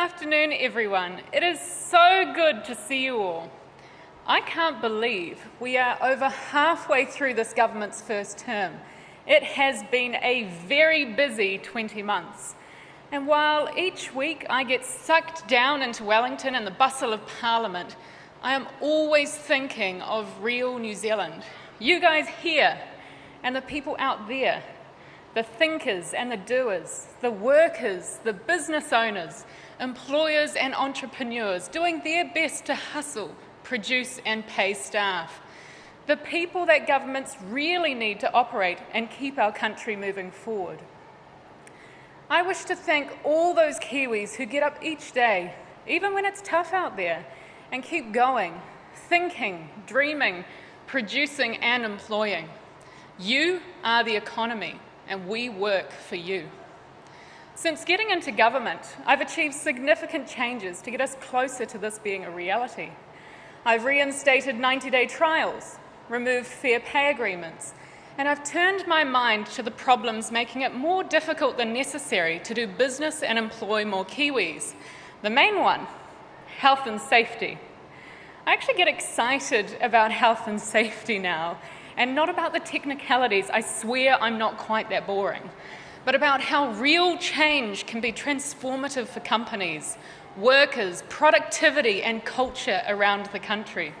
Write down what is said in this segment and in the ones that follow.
afternoon, everyone. It is so good to see you all. I can't believe we are over halfway through this government's first term. It has been a very busy 20 months. And while each week I get sucked down into Wellington and the bustle of Parliament, I am always thinking of real New Zealand. You guys here and the people out there, the thinkers and the doers, the workers, the business owners, employers and entrepreneurs doing their best to hustle, produce and pay staff. The people that governments really need to operate and keep our country moving forward. I wish to thank all those Kiwis who get up each day, even when it's tough out there, and keep going, thinking, dreaming, producing and employing. You are the economy, and we work for you. Since getting into government, I've achieved significant changes to get us closer to this being a reality. I've reinstated 90-day trials, removed fair pay agreements, and I've turned my mind to the problems making it more difficult than necessary to do business and employ more Kiwis. The main one, health and safety. I actually get excited about health and safety now, and not about the technicalities. I swear I'm not quite that boring, but about how real change can be transformative for companies, workers, productivity and culture around the country.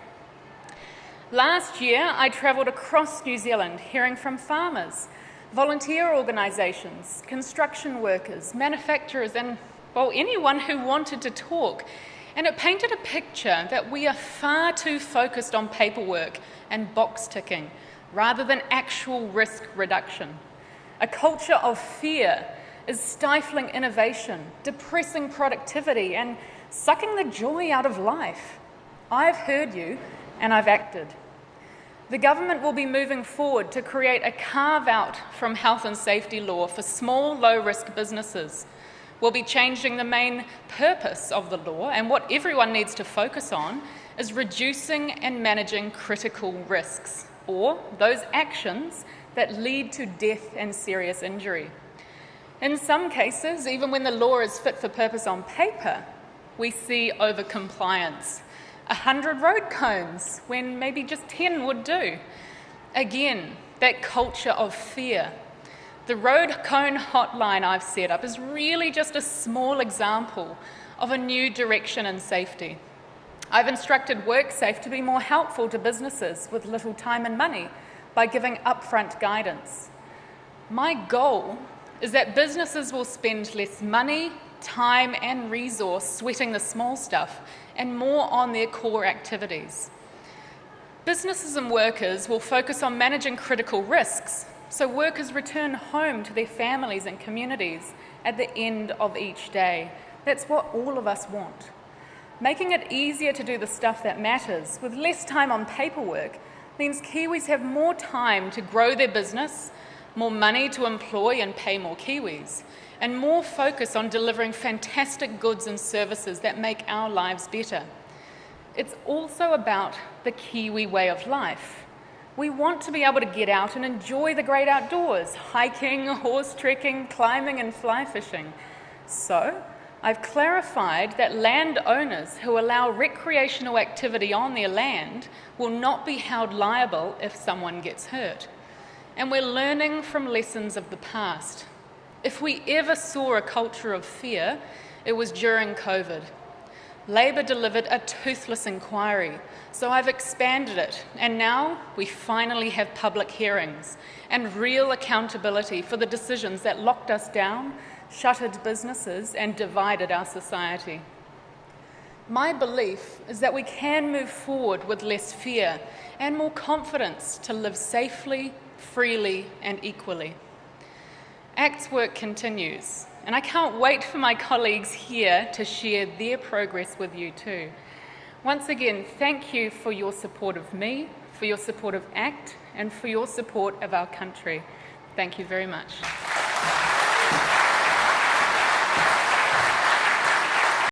Last year, I travelled across New Zealand hearing from farmers, volunteer organisations, construction workers, manufacturers and, well, anyone who wanted to talk. And it painted a picture that we are far too focused on paperwork and box ticking rather than actual risk reduction. A culture of fear is stifling innovation, depressing productivity, and sucking the joy out of life. I've heard you, and I've acted. The government will be moving forward to create a carve-out from health and safety law for small, low-risk businesses. We'll be changing the main purpose of the law, and what everyone needs to focus on is reducing and managing critical risks, or those actions that lead to death and serious injury. In some cases, even when the law is fit for purpose on paper, we see over-compliance. 100 road cones when maybe just 10 would do. Again, that culture of fear. The road cone hotline I've set up is really just a small example of a new direction in safety. I've instructed WorkSafe to be more helpful to businesses with little time and money by giving upfront guidance. My goal is that businesses will spend less money, time and resource sweating the small stuff and more on their core activities. Businesses and workers will focus on managing critical risks, so workers return home to their families and communities at the end of each day. That's what all of us want. Making it easier to do the stuff that matters with less time on paperwork means Kiwis have more time to grow their business, more money to employ and pay more Kiwis, and more focus on delivering fantastic goods and services that make our lives better. It's also about the Kiwi way of life. We want to be able to get out and enjoy the great outdoors, hiking, horse trekking, climbing and fly fishing. So, I've clarified that landowners who allow recreational activity on their land will not be held liable if someone gets hurt. And we're learning from lessons of the past. If we ever saw a culture of fear, it was during COVID. Labor delivered a toothless inquiry, so I've expanded it, and now we finally have public hearings and real accountability for the decisions that locked us down, shuttered businesses, and divided our society. My belief is that we can move forward with less fear and more confidence to live safely, freely, and equally. ACT's work continues, and I can't wait for my colleagues here to share their progress with you too. Once again, thank you for your support of me, for your support of ACT, and for your support of our country. Thank you very much.